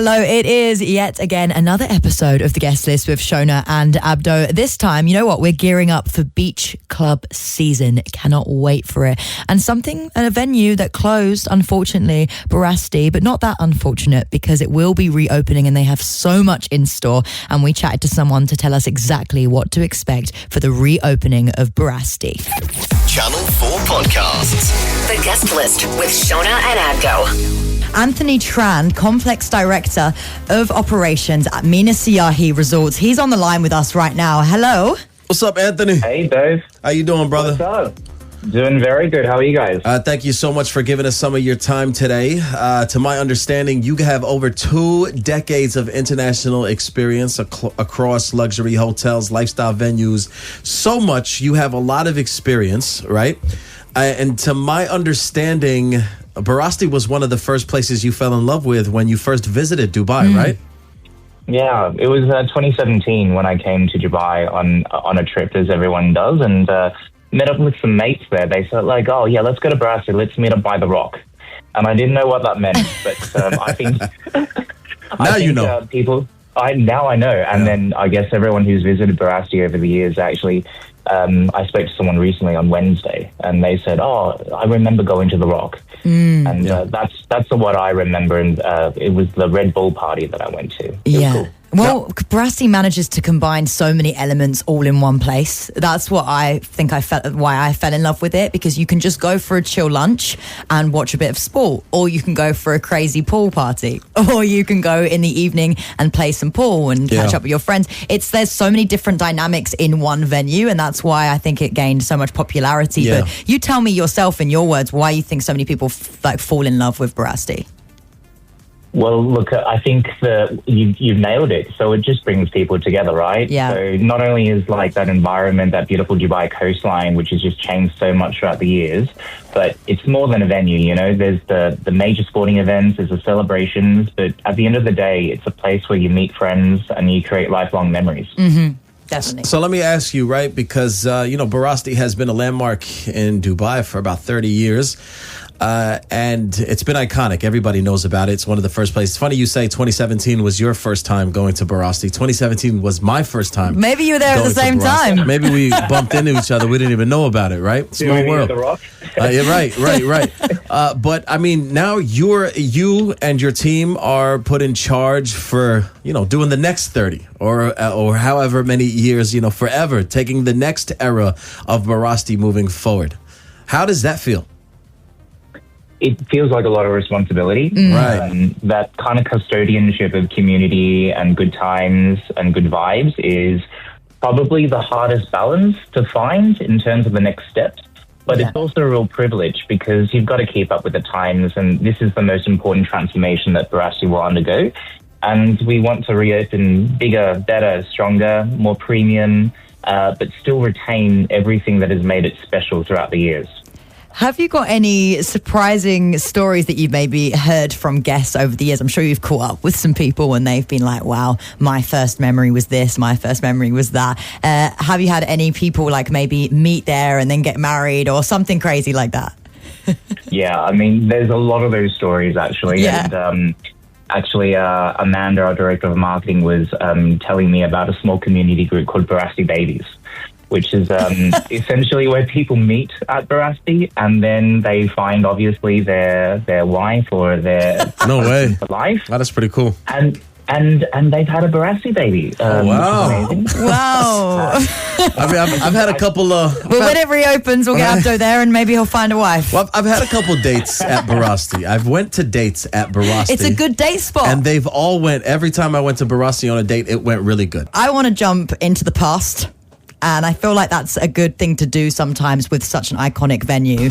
Hello, it is yet again another episode of The Guest List with Shona and Abdo. This time, you know what? We're gearing up for beach club season. Cannot wait for it. And a venue that closed, unfortunately, Barasti, but not that unfortunate because it will be reopening and they have so much in store. And we chatted to someone to tell us exactly what to expect for the reopening of Barasti. Channel 4 Podcasts. The Guest List with Shona and Abdo. Anthony Tran, Complex Director of Operations at Mina Seyahi Resorts. He's on the line with us right now. Hello. What's up, Anthony? Hey, Dave. How you doing, brother? What's up? Doing very good. How are you guys? Thank you so much for giving us some of your time today. To my understanding, you have over 2 decades of international experience across luxury hotels, lifestyle venues. So much. You have a lot of experience, right? And to my understanding, Barasti was one of the first places you fell in love with when you first visited Dubai, right? Yeah, it was 2017 when I came to Dubai on a trip, as everyone does, and met up with some mates there. They said, like, oh, yeah, let's go to Barasti. Let's meet up by the Rock. And I didn't know what that meant, but I think... you know. Now I know. And then I guess everyone who's visited Barasti over the years actually... I spoke to someone recently on Wednesday, and they said, "Oh, I remember going to the Rock," and that's what I remember. And it was the Red Bull party that I went to. Cool. Well, Barasti manages to combine so many elements all in one place. That's what I think why I fell in love with it, because you can just go for a chill lunch and watch a bit of sport, or you can go for a crazy pool party, or you can go in the evening and play some pool and catch up with your friends. There's so many different dynamics in one venue, and that's why I think it gained so much popularity. Yeah. But you tell me yourself, in your words, why you think so many people fall in love with Barasti. Well, look, I think that you've nailed it. So it just brings people together, right? Yeah. So not only is like that environment, that beautiful Dubai coastline, which has just changed so much throughout the years, but it's more than a venue, you know? There's the major sporting events, there's the celebrations, but at the end of the day, it's a place where you meet friends and you create lifelong memories. Mm-hmm. Definitely. So let me ask you, right, because, Barasti has been a landmark in Dubai for about 30 years. And it's been iconic. Everybody knows about it. It's one of the first places. It's funny you say 2017 was your first time going to Barasti. 2017 was my first time. Maybe you were there at the same time. Maybe we bumped into each other. We didn't even know about it, right? Small world. Yeah, right. But I mean, now you and your team are put in charge for, doing the next 30 or however many years, forever, taking the next era of Barasti moving forward. How does that feel? It feels like a lot of responsibility. Right. That kind of custodianship of community and good times and good vibes is probably the hardest balance to find in terms of the next steps. But it's also a real privilege because you've got to keep up with the times, and this is the most important transformation that Barasti will undergo. And we want to reopen bigger, better, stronger, more premium, but still retain everything that has made it special throughout the years. Have you got any surprising stories that you've maybe heard from guests over the years? I'm sure you've caught up with some people and they've been like, wow, my first memory was this, my first memory was that. Have you had any people like maybe meet there and then get married or something crazy like that? Yeah, I mean, there's a lot of those stories actually. Yeah. And Amanda, our director of marketing, was telling me about a small community group called Barasti Babies, which is essentially where people meet at Barasti and then they find obviously their wife or their no way for life. That is pretty cool. And they've had a Barasti baby. Wow. Wow. I mean, I've had a couple of... Well, when it reopens, we'll get Abdo there and maybe he'll find a wife. Well, I've had a couple dates at Barasti. I've went to dates at Barasti. It's a good date spot. And they've all every time I went to Barasti on a date, it went really good. I want to jump into the past. And I feel like that's a good thing to do sometimes with such an iconic venue,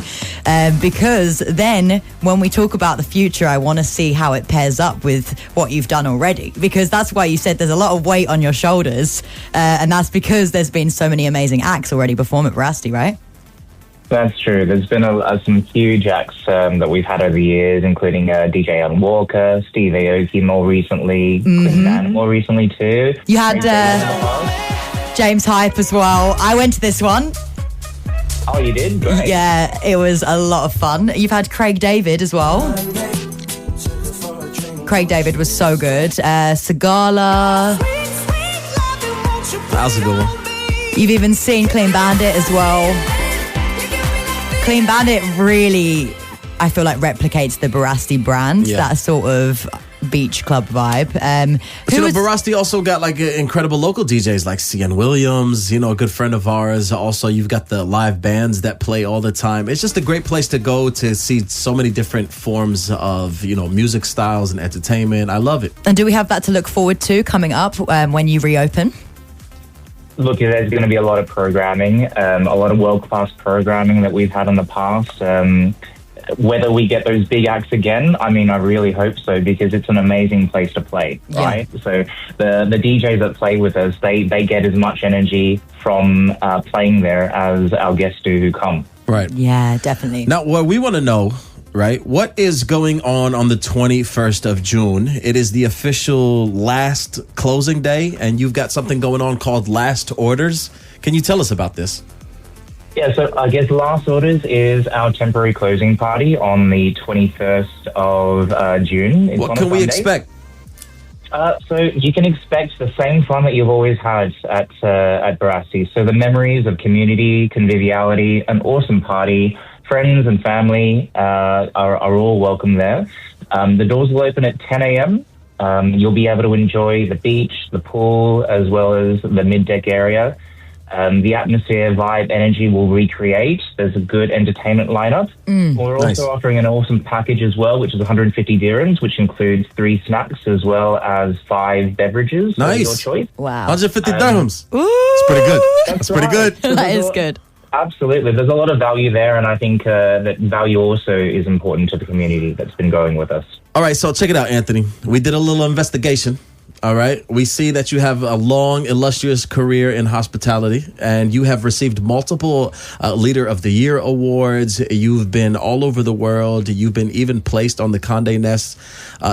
because then when we talk about the future, I want to see how it pairs up with what you've done already, because that's why you said there's a lot of weight on your shoulders, and that's because there's been so many amazing acts already perform at Barasti, right? That's true. There's been some huge acts that we've had over the years, including DJ Alan Walker, Steve Aoki more recently, Chris Mann more recently too. You had... James Hype as well. I went to this one. Oh, you did? Great. Yeah, it was a lot of fun. You've had Craig David as well. Craig David was so good. Sagala. That was a good one. You've even seen Clean Bandit as well. Clean Bandit really, I feel like, replicates the Barasti brand. Yeah. That sort of beach club vibe. But you know, Barasti also got like incredible local DJs like CN Williams, you know, a good friend of ours. Also, you've got the live bands that play all the time. It's just a great place to go to see so many different forms of, you know, music styles and entertainment. I love it. And do we have that to look forward to coming up when you reopen? Look, there's going to be a lot of programming, a lot of world-class programming that we've had in the past. Whether we get those big acts again, I mean, I really hope so, because it's an amazing place to play, right? So the DJs that play with us, they get as much energy from playing there as our guests do who come. Right. Yeah, definitely. Now, what we want to know, right, what is going on the 21st of June? It is the official last closing day, and you've got something going on called Last Orders. Can you tell us about this? Yeah, so I guess Last Orders is our temporary closing party on the 21st of June. It's What on a can we Sunday. expect? So you can expect the same fun that you've always had at Barasti. So the memories of community, conviviality, an awesome party, friends and family are all welcome there. The doors will open at 10 a.m. You'll be able to enjoy the beach, the pool, as well as the mid-deck area. The atmosphere, vibe, energy will recreate. There's a good entertainment lineup. We're also offering an awesome package as well, which is 150 dirhams, which includes 3 snacks as well as 5 beverages of your choice. Wow. 150 dirhams. It's pretty good. That's pretty good. That is good. Absolutely. There's a lot of value there, and I think that value also is important to the community that's been going with us. All right, so check it out, Anthony. We did a little investigation. All right. We see that you have a long, illustrious career in hospitality, and you have received multiple Leader of the Year awards. You've been all over the world. You've been even placed on the Condé Nast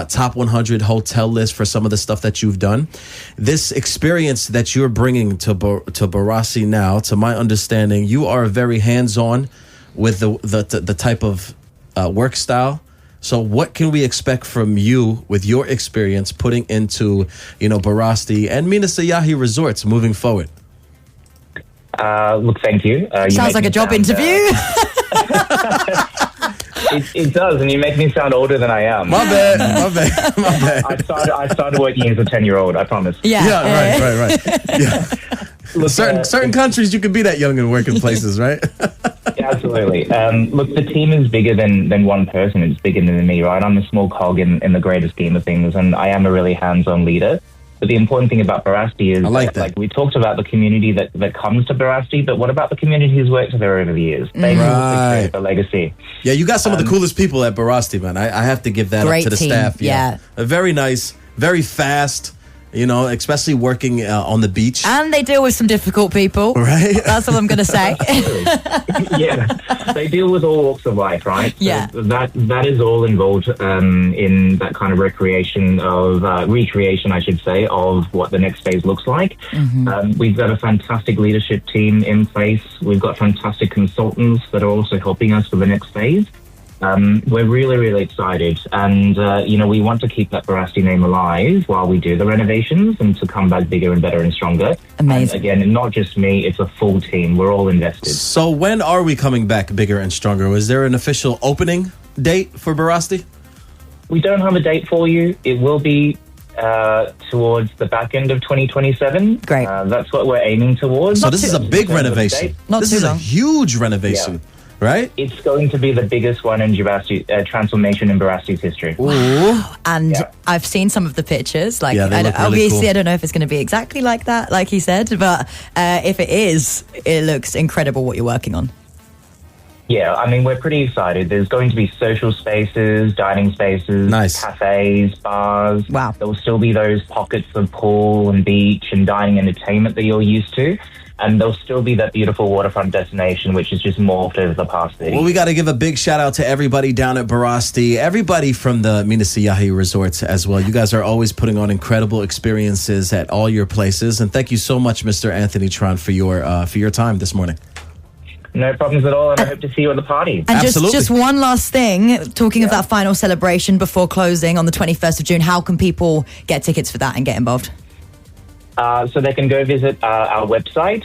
top 100 hotel list for some of the stuff that you've done. This experience that you're bringing to Barasti now, to my understanding, you are very hands-on with the type of work style. So what can we expect from you with your experience putting into, you know, Barasti and Mina Seyahi Resorts moving forward? Look, thank you. Sounds like a job interview. It does, and you make me sound older than I am. My bad. I started working as a 10-year-old, I promise. Yeah, right. Yeah. Look, certain countries you can be that young and work in places, right? Yeah, absolutely. Look, the team is bigger than one person. It's bigger than me, right? I'm a small cog in the greater scheme of things, and I am a really hands-on leader. But the important thing about Barasti is like we talked about the community that comes to Barasti, but what about the community who's worked there over the years? They create the legacy. Yeah, you got some of the coolest people at Barasti, man. I have to give that up to the team. staff. Yeah. Very nice, very fast. You know, especially working on the beach. And they deal with some difficult people. Right. That's all I'm going to say. Yeah, they deal with all walks of life, right? Yeah. So that is all involved in that kind of recreation, I should say, of what the next phase looks like. We've got a fantastic leadership team in place. We've got fantastic consultants that are also helping us for the next phase. We're really, really excited, and we want to keep that Barasti name alive while we do the renovations and to come back bigger and better and stronger. Amazing. And again, not just me, it's a full team. We're all invested. So when are we coming back bigger and stronger? Was there an official opening date for Barasti? We don't have a date for you. It will be towards the back end of 2027. Great. That's what we're aiming towards. So this is a big renovation. This is a huge renovation. Yeah. Right? It's going to be the biggest one in Barasti, transformation in Barasti's history. And I've seen some of the pictures. Like, they look really obviously, cool. I don't know if it's going to be exactly like that, like he said, but if it is, it looks incredible what you're working on. Yeah, I mean, we're pretty excited. There's going to be social spaces, dining spaces, cafes, bars. Wow. There will still be those pockets of pool and beach and dining entertainment that you're used to. And there'll still be that beautiful waterfront destination, which is just morphed over the past 30 years. Well, we got to give a big shout out to everybody down at Barasti, everybody from the Mina Seyahi Resorts as well. You guys are always putting on incredible experiences at all your places. And thank you so much, Mr. Anthony Tran, for your time this morning. No problems at all, and I hope to see you at the party. And Absolutely. just one last thing, talking of that final celebration before closing on the 21st of June, how can people get tickets for that and get involved? So they can go visit our website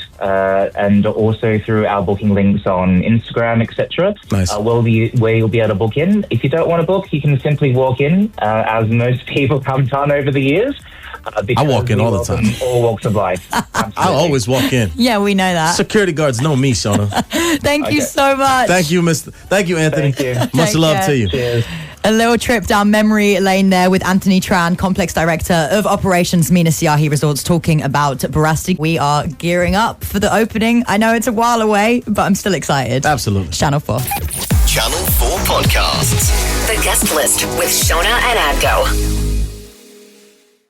and also through our booking links on Instagram, etc. Nice. Where you'll be able to book in. If you don't want to book, you can simply walk in, as most people have done over the years. I walk in all the time. All walks of life. I always walk in. Yeah, we know that. Security guards know me, Shona. Thank you so much. Thank you, Anthony. Thank you. Much Take love care. to you. Cheers. A little trip down memory lane there with Anthony Tran, Complex Director of Operations, Mina Seyahi Resorts, talking about Barasti. We are gearing up for the opening. I know it's a while away, but I'm still excited. Absolutely. Channel 4. Channel 4 Podcasts. The Guest List with Shona and Abdo.